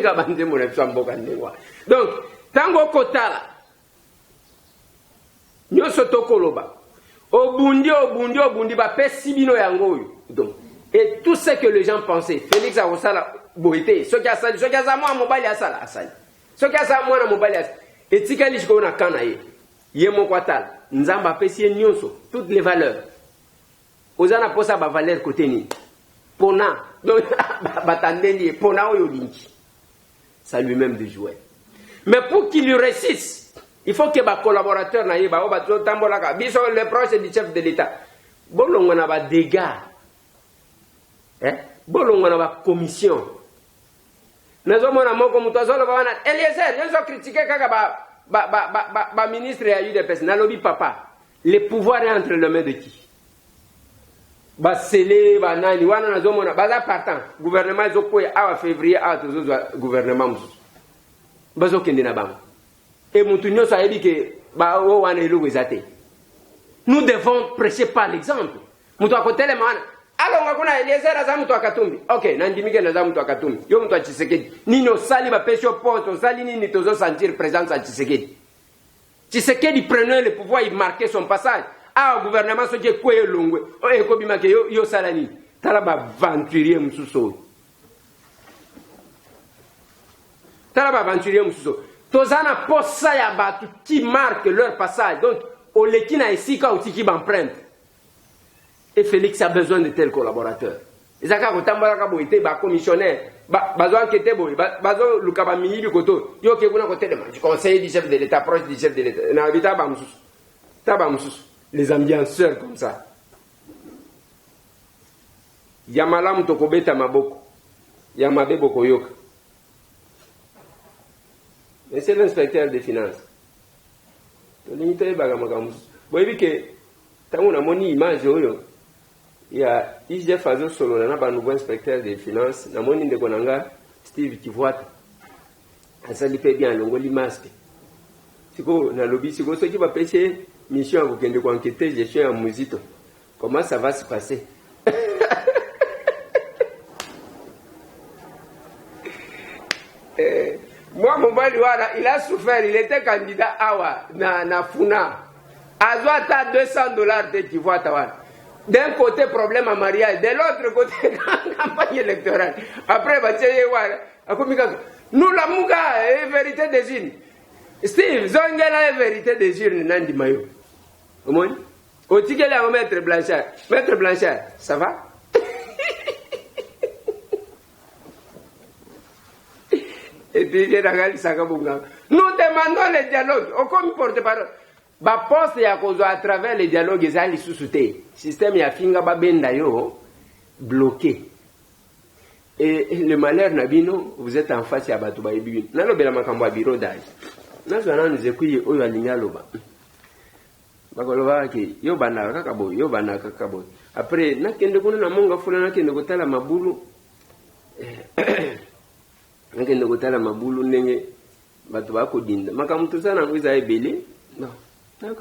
ka bande mo na biso mboka ndengwa. Donc tango kotala nyoso tokoloba obundi ba pesi bino yango oyo. Donc et tout ce que les gens pensaient Félix Arosala boité ce qui a sali moi mobali asala asali ce qui a ça moi na mobali asala etikali shiko na kana ye moko atala nzamba pesi nyonso toutes les valeurs ozana posa ba valeur côté ni pona donc batandeli pona oyo linki ça lui-même de jouer mais pour qu'il lui réussisse il faut que ba collaborateur na ye ba obato tambola ka biso les proches du chef de l'état bolongo na ba dégâts bolongo na ba commission nazomona moko mutazolo ba wana Eliezer nzo critiquer kaka ba ministre ya UDPS na lobby papa le pouvoir est entre les mains de qui ba sele ba nani wana nazomona baza partant gouvernement zokoya awa février awa tozo gouvernement mususu bazo kende na bango et mutu nyoso ayebi ke ba o wana eloko ezate. Nous devons prêcher par l'exemple mutu akotele mana alonga kuna Eliezer aza mutu akatumbi okay nandimike naza mutu akatumbi yo mutu achisekedi nini osali ba pesho poste osali nini tozo sentir présence à Tshisekedi. Tshisekedi prenait le pouvoir, il marquait son passage ah gouvernement so je kwe longwe o ko bimake yo sala nini tala ba aventurier mususu tozana posa ya batu qui marque leur passage donc olekina esika otiki b'empreinte. Et Félix a besoin de tels collaborateurs. Ezaka kotambola ka boité ba commissionnaire bazo enquêter boy bazo lukaba mingi koto yo ke kuna côté de conseiller du chef de l'état proche du chef de l'état na habita ba mususu les ambianceurs comme ça yamala mutokobeta maboko yamabe boko yoka. Monsieur l'inspecteur des finances tolinité ba gamagamus boyebi ke tango na moni image oyo ya IGF azo solo na ba nouveau inspecteur des finances na moni ndeko nanga Steve Kivuata asali pe bien longoli masque siko na lobby siko soki ba pêcher mission à kende ko enquêter gestion ya muzito comment ça va se passer. Moi mon bali wala il a souffert, il était candidat awa na funa azwata $200 de Kivuata wala. D'un côté, problème à mariage, de l'autre côté, campagne électorale. Après, nous, la mouka, est vérité des urnes. Steve, Zongela est vérité des urnes, Nandi Mayo. Au moins, au ticket, là, Maître Blanchard. Maître Blanchard, ça va? Et puis, j'ai regardé Sakabunga. Nous demandons le dialogue. Aucun porte-parole. Ba poste ya kozo à travers les dialogues ezali sous-souté système ya finga ba benda yo bloqué et le malheur nabino vous êtes en face ya batu ba ibibi na lobela makambo ya bureau d'âge na zwana nous ekuye oyo alinya loba bakoloba ke yo bana kaka boy après na kende kuna na monga fula na kende kotala mabulu na kende kotala mabulu ndenge batu ba ko dinda makambo tuzana nguza ebele non. De la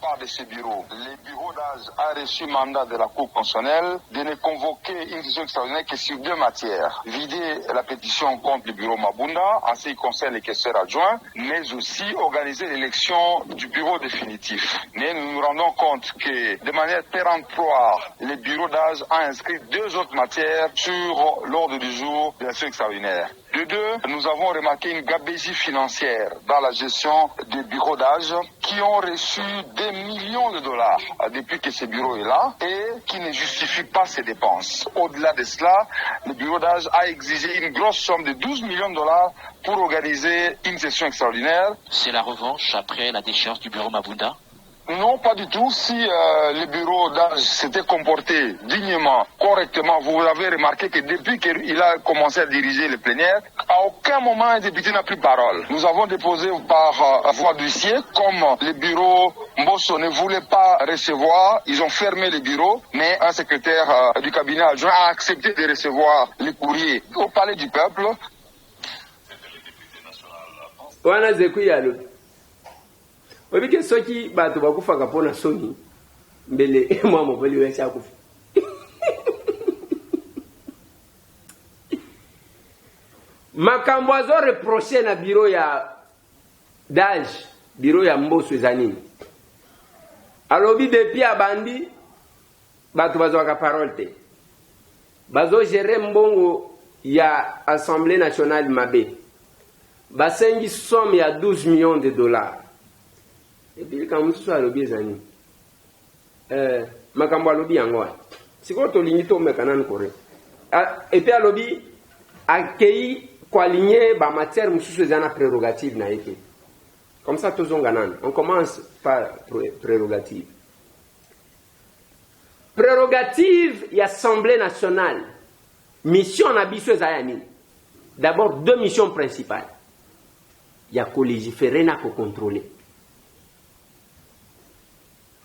part de ces bureaux, les bureaux d'âge a reçu mandat de la Cour constitutionnelle de ne convoquer une session extraordinaire que sur deux matières. Vider la pétition contre le bureau Mabunda en ce qui concerne les questeurs adjoints, mais aussi organiser l'élection du bureau définitif. Mais nous nous rendons compte que de manière péremptoire, le bureau d'âge a inscrit deux autres matières sur l'ordre du jour de la session extraordinaire. De deux, nous avons remarqué une gabegie financière dans la gestion des bureaux d'âge qui ont reçu des millions de dollars depuis que ce bureau est là et qui ne justifie pas ces dépenses. Au-delà de cela, le bureau d'âge a exigé une grosse somme de $12 millions pour organiser une session extraordinaire. C'est la revanche après la déchéance du bureau Mabunda? Non, pas du tout. Si le bureau d'âge s'était comporté dignement, correctement, vous avez remarqué que depuis qu'il a commencé à diriger le plénière, à aucun moment un député n'a pris parole. Nous avons déposé par voie d'huissier, comme le bureau Mbosso ne voulait pas recevoir, ils ont fermé le bureau, mais un secrétaire du cabinet adjoint a accepté de recevoir les courriers au palais du peuple. Obike soki batu bakufaka pona soni mbele mwa mobali wese akufa makambo azo reproché na bureau ya d'âge bureau ya Mbosso ezanini alobi depuis abandi bato bazwaka parole te bazo gérer mbongo ya Assemblée nationale mabe basengi somme ya 12 millions de dollars et puis quand mususu alobi ezanini makambo alobi yango siko tolingi tomeka nani kore et puis alobi akei koaligner ba matière mususu ezana prérogative na yeke. Comme ça, tous on commence par prérogative. Prérogative et Assemblée nationale. Mission n'abissue Zayani. D'abord, deux missions principales. Il y a qu'au légiférer, il y a qu'au contrôler.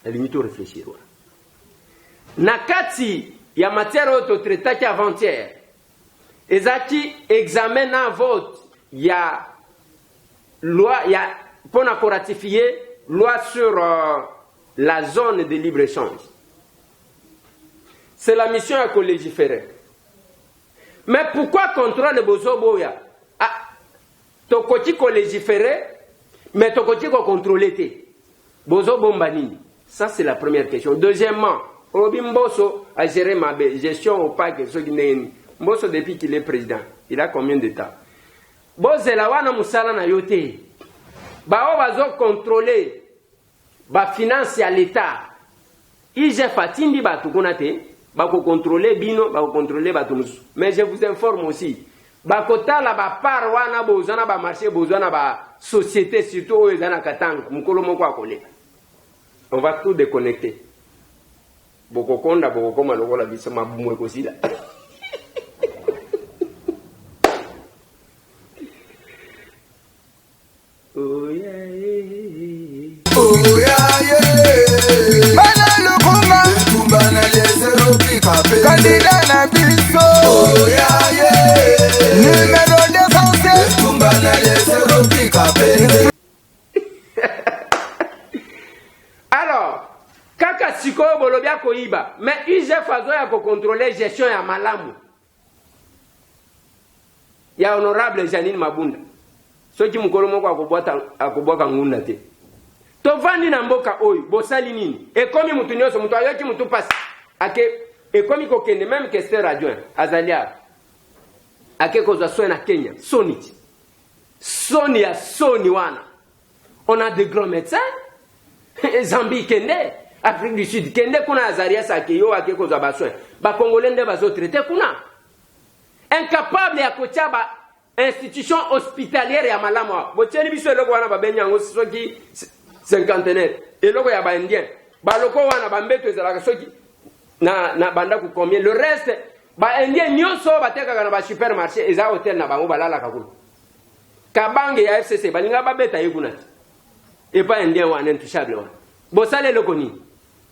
La limite au réfléchir. Nakati, il y a matière autotraitée qui avant-hier. Et ça qui examine un vote, il y a loi, il y a pour ratifier loi sur la zone de libre-échange. C'est la mission à légiférer. Mais pourquoi contrôler Bozoboya? Ah, tokoti ko légiférer, mais tokoti ko contrôler. Bozo Bombanini. Ça, c'est la première question. Deuxièmement, Robin Mbosso a géré ma gestion au parc. Mbosso, depuis qu'il est président, il a combien de temps? Bozelawana Moussala na yote. Bao bazo contrôler ba finance à l'État. Ije fatindi batu kunate, bako contrôler bino, bako contrôler batu musu. Mais je vous informe aussi, bakota la ba par wana bozana ba marché bozana ba société surtout ezana katanga mukolo moko akole. On va tout déconnecter. Boko konda boko koma lokola bisa mabumwe kosila. Oh yeah, yeah. Oh yeah, yeah. Banalo kuma, kumbana lezero pikape. Kandida na biso. Oh yeah, yeah. Numéro d'essentiel, kumbana lezero pikape. Alors, kaka sikoyo bolobia koiba, mais ije fazo ya ko contrôler gestion ya malamu. Ya honorable Janine Mabunda. Soki mukolo moko akobwaka ngunda te. Tovandi na mboka oyo bosali nini? Ekomi mutu nyonso mutu ayoki mutu pasi. Ake ekomi kokende même que c'est adjoint Azalia. Ake kozwa soin na Kenya, Soniti. Sonia Soni wana. On a de grands médecins. Zambie kende, Afrique du Sud kende kuna Azaria sakeyo ake kozwa ba soin. Ba Congolais nde bazo traiter kuna. Incapable ya kochaba institution hospitalière ya malama. Botieni biso eloko wana ba benyango soki cinquantenaire. Eloko ya ba indien. Ba loko wana ba mbeto ezalaka soki na banda ku combien. Le reste ba indien nyonso bateka na ba supermarché eza hotel na bango balala kakulu. Kabange ya FCC balinga ba beta yekuna. Et pas indien wana intouchable wana. Bosale eloko ni.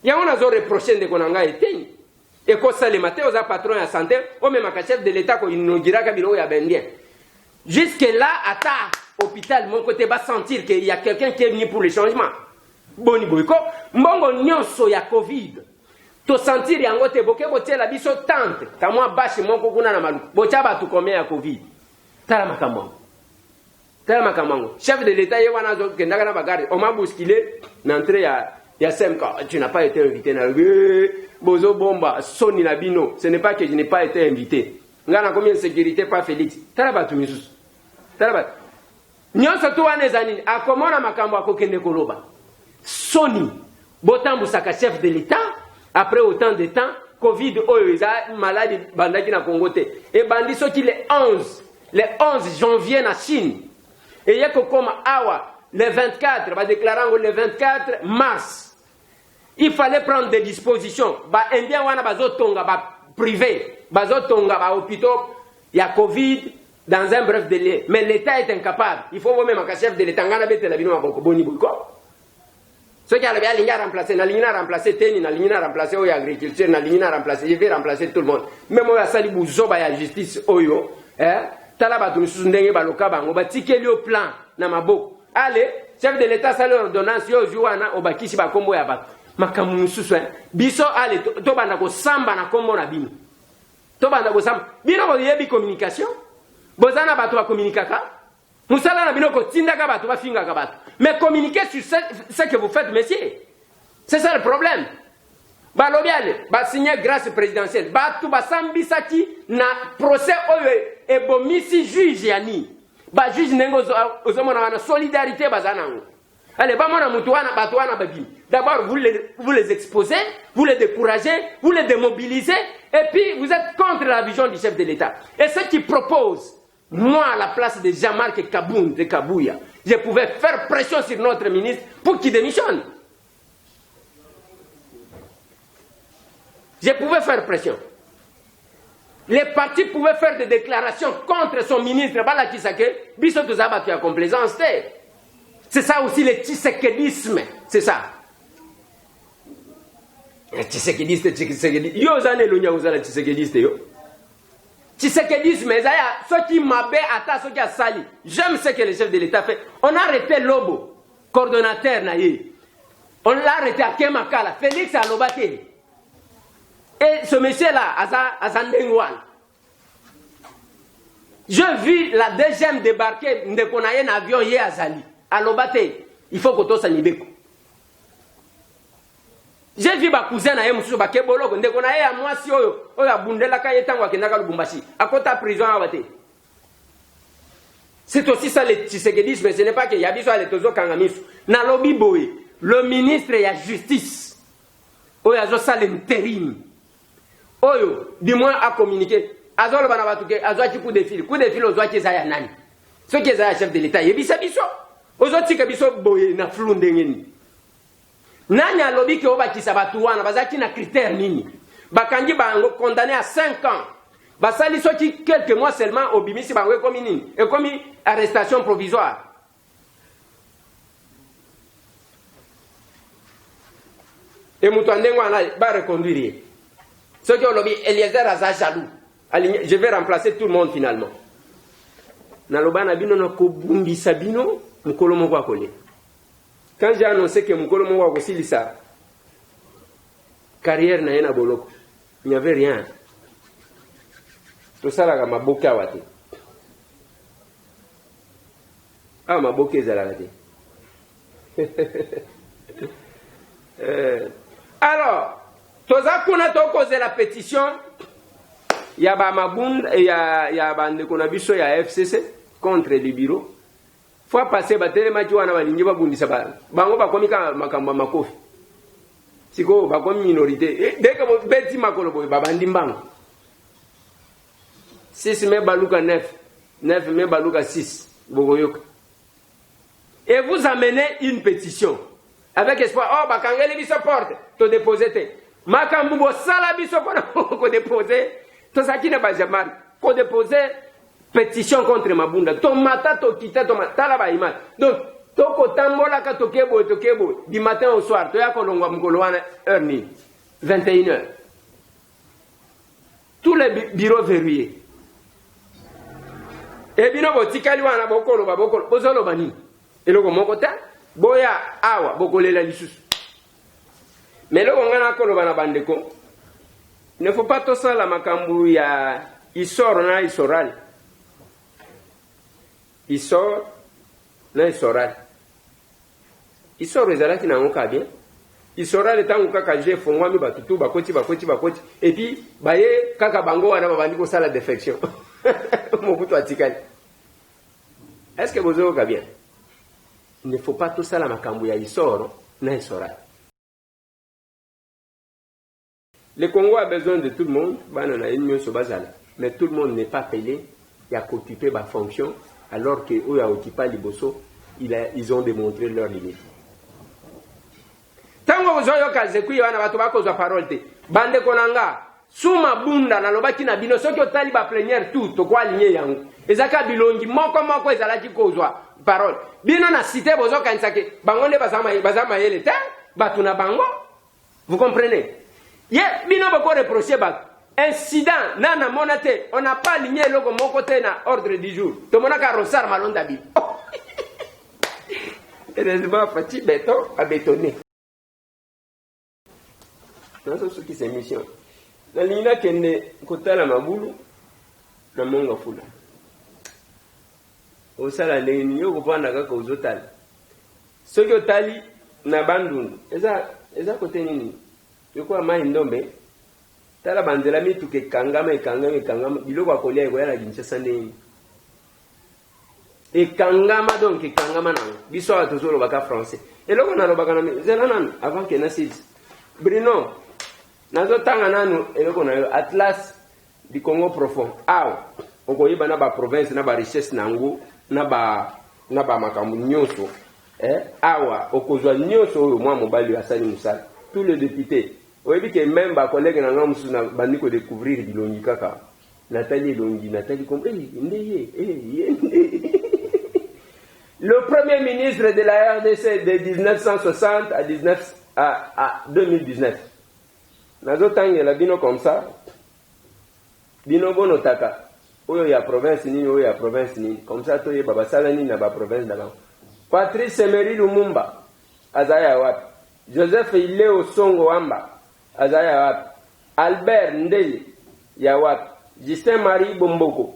Ya on a zo reprocher de konanga eteni. Et ko sale mateo za patron ya santé o même ka chef de l'état ko inaugura ka bilo ya bendien. Jusque là, à ta hôpital, mon côté va sentir qu'il y a quelqu'un qui est venu pour le changement. Boni boyko, mbongo nyonso ya Covid. To sentir yango te boke botie la biso tante. Kamwa bashi moko kuna na malu. Bocha ba tu combien ya Covid. Tala makambo. Tala makambo. Chef de l'état yewana zo kendaka na bagari. On m'a bousculé n'entrée ya SMK. Tu n'as pas été invité na bozo bomba soni na bino. Ce n'est pas que je n'ai pas été invité. Ngana combien de sécurité pas Félix. Tala ba tu misus. Nyonso tu wana zanini akomona makambo akokende koloba Soni botambu saka chef de l'état après autant de temps Covid oyo eza maladie bandaki na Congo te et bandi soki le 11 janvier na Chine et yeko koma awa le 24 ba déclarant le 24 mars il fallait prendre des dispositions ba indien wana bazotonga ba privé bazotonga ba hôpitaux ya Covid dans un bref délai. Mais l'État est incapable. Il faut même un chef de l'État. Ceux qui avaient aligné à remplacer, n'a remplacé Teni, n'a remplacé l'agriculture, n'a remplacé, il veut remplacer tout le monde. Même au Sali Bouzoba, la justice, Oyo, Talabatu, Sundenge, Balokaba, on va tirer le plan, Namabo. Allez, chef de l'État, ça l'ordonnance, Yo, Juana, Obakishi, Bakombo, Yabat. Makamu Soussoin. Biso, allez, Tobanda, Samba, na Kombo, Nabino. Tobanda, Samba. Bino, il y a des communications. bozana bato ba communicaka musala na bino ko tindaka bato ba fingaka bato mais communiquez sur ce que vous faites monsieur. C'est ça le problème. Balobiale ba signer grâce présidentielle bato ba sambisaki na procès oyo e bomisi juge yani ba juge nengo ozomona na solidarité bazanango. Allez, ba mona mutu wana bato wana babi. D'abord vous les exposez, vous les découragez, vous les démobilisez et puis vous êtes contre la vision du chef de l'État. Et ceux qui proposent, moi à la place de Jean-Marc Kaboun de Kabouya, je pouvais faire pression sur notre ministre pour qu'il démissionne. Je pouvais faire pression. Les partis pouvaient faire des déclarations contre son ministre Bala Kisake, biso tozaba qui a complaisance. C'est ça aussi le tshisekedisme, c'est ça. Tshisekediste. Yo zane lunya uzala tshisekediste yo. Tshisekedisme, ezaya ceux qui m'abaissent à ceux qui a sali. J'aime ce que le chef de l'État fait. On a arrêté Lobo, coordonnateur naïe. On l'a arrêté à Kemakala, Félix Alobate. Et ce monsieur-là, Azandengwan. Je vis la deuxième débarquer de Konaye un avion hier à Zali. Alobate, il faut que tout ça nibeko. J'ai vu ma cousine à Moussou Bakebolo, quand on a moi si on a Bundela Kayetan ou Kenaka Lubumbashi, à côté de prison à Bate. C'est aussi ça le tshisekedisme, ce n'est pas qu'il y a besoin de Tozo Kangamisu. Nalobi Boy, le ministre de la Justice, Oya Zosa l'intérim, Oyo, du moins à communiquer. Azol Banabatuke, Azoati coup de fil aux Zoati Zayanani. Ce qui est le chef de l'État, il y a Bissabiso. Aux autres, Bisso Boy, na flundengeni. Nani alobi ke obakisa batu wana bazaki na critère nini bakangi bango condamné à 5 ans basali soki quelques mois seulement obimisi bango comme nini et comme arrestation provisoire et mutandengo wana ba reconduire ce que olobi Eliezer aza jaloux je vais remplacer tout le monde finalement nalobana bino na kobumbisa bino mukolo moko akole. Quand j'ai annoncé que Moukolo Mouwa aussi sa carrière n'a rien à boloko, il n'y avait rien. Tout ça là, ma boka wate. Ah, ma boka est là. Alors, tout ça qu'on a causé la pétition, il y a Bamabound et il y a Bande qu'on a vu sur la FCC contre les bureaux. Faut passer batele machiwana balingi babundisa ba bango bakomika makamba makofi siko bakomi minorité dès que beti makolo boy babandi mbango 6 mai baluka 9 mai baluka 6 bogoyoka et vous amenez une pétition avec espoir oh bakangeli biso porte to déposer te makambu bo sala biso pona ko déposer to sakina ba jamar ko déposer pétition contre Mabunda. Tomata to kita tomata la baïma. Donc toko tambola ka tokebo du matin au soir. To ya kolongwa mukolo wana heure ni 21h. Tous les bureaux verrouillés. Et bino botikali wana bokolo babokolo bozolo bani. Eloko mokota boya awa bokolela lisusu. Mais le ngana kolo bana bandeko. Il ne faut pas tout ça la makambu ya isor na isoral. Il sort, là il sort. Il sort les alaki na ngoka bien. Il sort le temps où kaka j'ai fongwa mi batutu bakoti. Et puis baye kaka bango wana babandi ko sala défection. Mokuto atikali. Est-ce que vous avez bien? Il ne faut pas tout ça la makambu ya isoro na isora. Le Congo a besoin de tout le monde, banana une so bazala. Mais tout le monde n'est pas payé, il a occupé ma fonction. Alors qu'eux ont occupé Liboso, ils ont démontré leur limite. Tant que vous avez dit que parole, bande konanga, suma bunda na lobaki na bino soki otali ba plénière tout to ko aligné yango. Ezaka bilongi moko ezalaki kozwa parole. Bino na cité bozo kansake bangonde bazama yele te batuna bango. Vous comprenez? Bino bako reprocher ba incident nana monate on n'a pas aligné logo mon côté na ordre du jour to monaka rosar malonda bi heureusement petit béton à bétonner dans ce qui c'est mission la ligne kende kotala mabulu na monga fula osala ndenge nini yo kopanda kaka ozotala soki otali na bandundu eza kote nini yokoya mai ndombe tala banzela mituka ekangama biloko akolia ekoya na Kinshasa ndenge ekangama donc ekangama nango biso awa tozolobaka français eloko nalobaka na nzela nanu avant ke nasisi Bruno nazotanga nanu eloko na yo Atlas du Congo profond awa okoyeba na baprovince na barichesse nango na bamakambo nyonso awa okozwa nyonso oyo mwa mobali asali mosala tous les députés oyebi ke même bakolege na nga mosusu na bandi kodécouvrir bilongi kaka natali elongi natali comme nde ye le premier ministre de la RDC de 1960 à 2019 nazotangela bino comme ça bino bono taka oyo ya province nini oyo ya province nini comme ça toyeba basala nini na baprovince na bango. Patrice Emery Lumumba azaya wapi? Joseph Ileo Songo Wamba azaya wapi? Albert Ndele ya wapi? Justin Marie Bomboko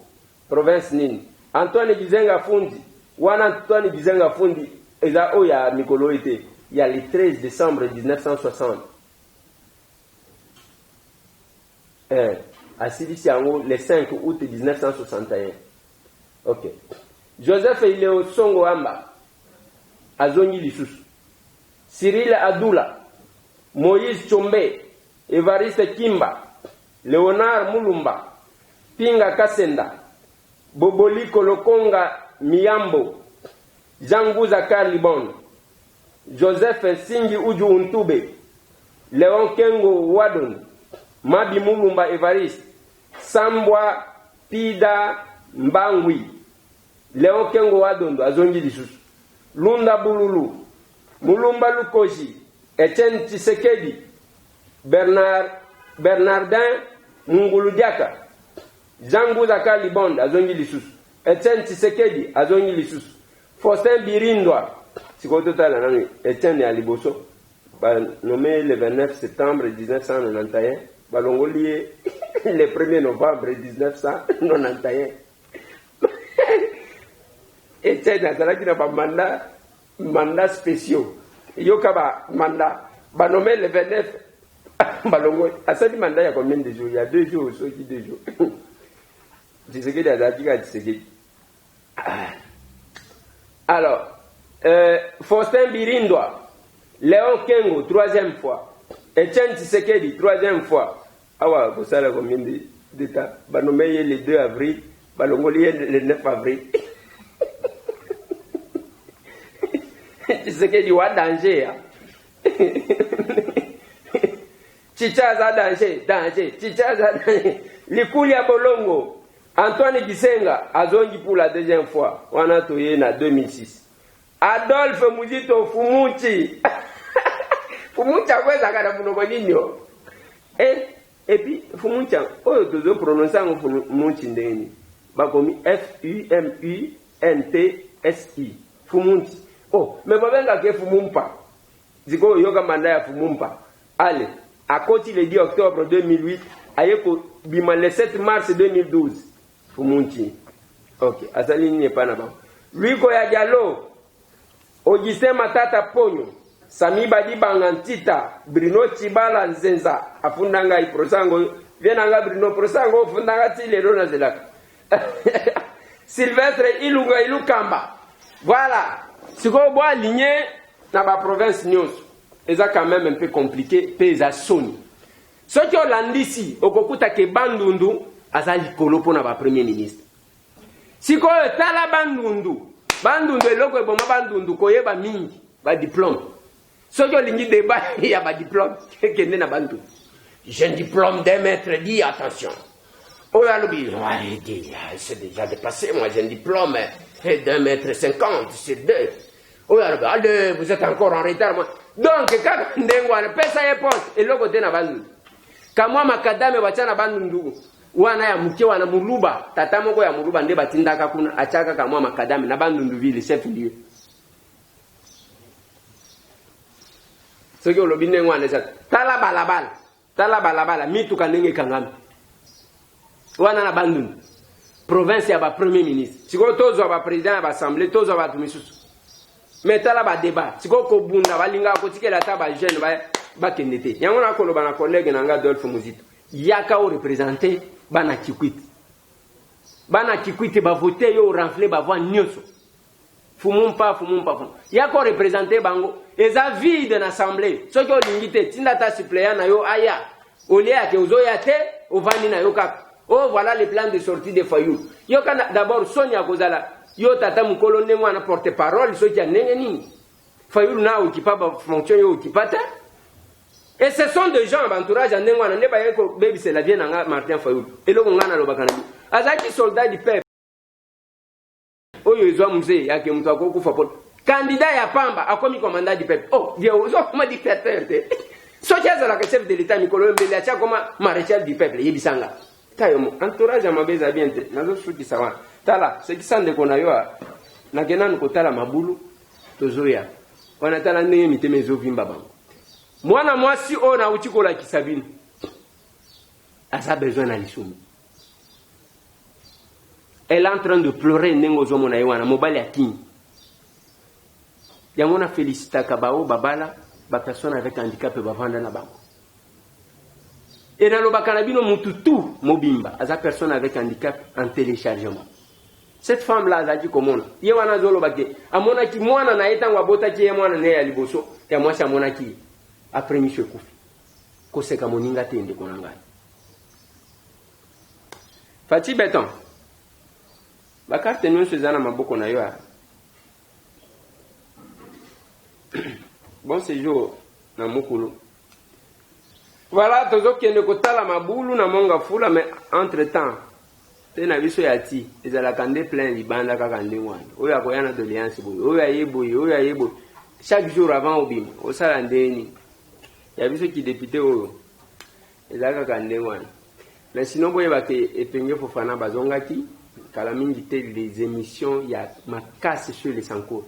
province nini? Antoine Gizenga Fundi wana Antoine Gizenga Fundi eza oya mikolo ete ya le 13 décembre 1960 asilisi yango le 5 août 1961. Ok. Joseph Ileo Songo Wamba azongi lisusu. Cyril Adula, Moïse Chombe, Evariste Kimba, Léonard Mulumba, Pinga Kasenda, Boboli Kolokonga Miyambo, Jean-Gouza Karlibon, Joseph Singi Uju Untube, Léon Kengo Wadon, Mabi Mulumba Evariste, Sambwa Pida Mbangwi, Léon Kengo Wadon azongi lisusu. Lunda Bululu, Mulumba Lukoji, Etienne Tshisekedi, Bernardin Munguludiaka, Jean-Gouza Kalibonde, azongi lisusu. Etienne Tshisekedi, azongi lisusu. Faustin Birindwa, sikototala nani, Etienne Aliboso, nommé le 29 septembre 1991, balongoli le 1er novembre 1991. Etienne azalaki na mandat spéciaux. Yoka ba mandat ba nommé le 29 balongo asali mandat ya combien de jours? Il y a 2 jours, soki 2 jours. Tshisekedi azalaki ka Tshisekedi. Alors, Faustin Birindwa, Léon Kengo 3e fois, Etienne Tshisekedi 3e fois. Awa kosala combien d'états? Ba nommé le 2 avril, balongo le 9 avril. Tshisekedi wa danger. Chichaza danger. Chichaza danger. Likuli ya Bolongo. Antoine Gisenga azongi pour la 2e fois. Wana toye na 2006. Adolphe Muzito Fumuchi. Fumuchi akweza kana munoko ninyo. Et puis Fumuchi oyo tozo prononcer ngo Fumuchi ndeni. Bakomi Fumuntsi. Fumuchi. Oh, mais babenga ke Fumumpa. Ziko yoka manda ya Fumumpa. Allez, à côté le 10 octobre 2008, ayeko bima le 7 mars 2012. Fumunchi. Ok, asali n'est pas là-bas. Luiko ya Diallo, Augustin Matata Ponyo, Sami Badi Bangantita, Bruno Chibala Nzenza, afundanga iprosango, vienanga Bruno prosango, fundanga tilero na zelaka. Sylvestre Ilunga Ilukamba. Voilà. Si vous voulez aligner dans la province Nyos, c'est quand même un peu compliqué, pesa soni. Ce qui est ici, au kokuta ke bandundu, azali kolopo na ba premier ministre. Si vous voulez tala bandundu eloko eboma bandundu koyeba mingi, ba diplôme. Ce qui est lingi débat, il y a ba diplôme, kende na bandundu. J'ai un diplôme d'un maître, dis attention. Oh là, c'est déjà dépassé, moi j'ai un diplôme d'un mètre 50 sur 2. Oh là, allez, vous êtes encore en retard. Moi. Donc, quand on pesa éponge, et l'autre côté na bandu. Quand moi, makadame, wachana bandu, wana ya mke wana muluba, tata moko ya muluba, nde batindaka kuna, achaka kama makadame, na bandu ville, chef lieu. Ce qui est le bine wana, c'est tala balabala, mitu kanenge kangami. Wana na bandu. province ya ba premier ministre siko tozo ba président ya ba assemblée tozo ba tumisusu mais tala ba débat siko ko bunda balinga ko tikela ta ba jeune ba kendete yango na koloba na collègue nanga Adolphe Muzito yaka o représenter bana Kikwiti ba voter yo renfler ba voix nyonso fumumpa yako représenter bango eza vide na assemblée soki olingite tinda ta suppléant na yo aya olia ke ozoya te ovandi na yo kaka. Oh, voilà les plans de sortie de Fayoulou. Yo d'abord Sonia Kozala, yo tata mukolo ne mwana porte-parole, so qui a nengeni. Fayoulou na okipa ba fonction yo okipata. Et ce sont des gens entourage en nengwana ne ba yeko baby c'est la vie na Martin Fayoulou. Et lo ngana lo bakana. Azaki soldat du peuple. Oyo ezwa mzee yake mtu akokufa poto. Candidat ya Pamba akomi commandant du peuple. Oh, dia ozo comme dictateur te. So qui a la chef de l'état Mikolo Mbele acha comme maréchal du peuple yebisanga. Tayomo entourage ya mabeza bien te nazo suki sawa tala ce qui sande kona yo na kenanu ko tala mabulu tozoya wana tala ndenge miteme zo vimba bango mwana mwasi o na uchikola kisabini asa besoin na lisumi elle est en train de pleurer ndenge zo mona wana mobali atini yango na félicita kabao babala ba personne avec handicap ba vanda na bango. Et dans le bacanabino mututu mobimba, à sa personne avec handicap en téléchargement. Cette femme-là, elle a dit comment? Il y a un zolo baké. À mon aki, moi, on a été en wabota qui est moi, on est à Liboso. Et moi, c'est à mon aki. Après, monsieur Koufi. Kose kamoninga tende konanga. Fati Béton. Bakarte nous se zana maboko na yo. Bon séjour na mukulu. Voilà, tozo kende kotala mabulu na monga fula, mais entre-temps, tena biso yati, ezala kande plein libanda kaka ndengwana. Oyo akoyana doléance boy, oyo ayeboy. Chaque jour avant obima, osala ndeni. Ya biso ki député oyo. Ezala kaka ndengwana. Mais sinon boye bake epenge Fofana bazongaki, kala mingi te les émissions ya makasi sur les sanko.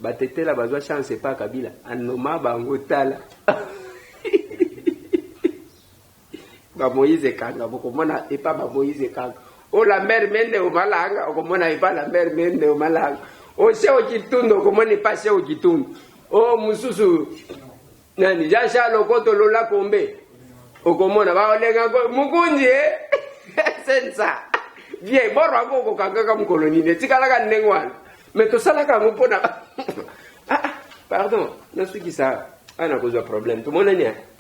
Batete la bazwa chance pas Kabila anoma bango tala ba Moïse kanga bokomona et pas ba Moïse kanga o la mère mende o malanga o komona et pas la mère mende o malanga o seo kitundo komona pas seo kitundo o mususu nani jasha lokoto lola kombe o komona ba olenga mukunji sensa vie borwa go kanga ka mkoloni ne tikala ka nengwana. Mais tout ça là quand on pona pardon, non ce qui ça a un problème tout le monde est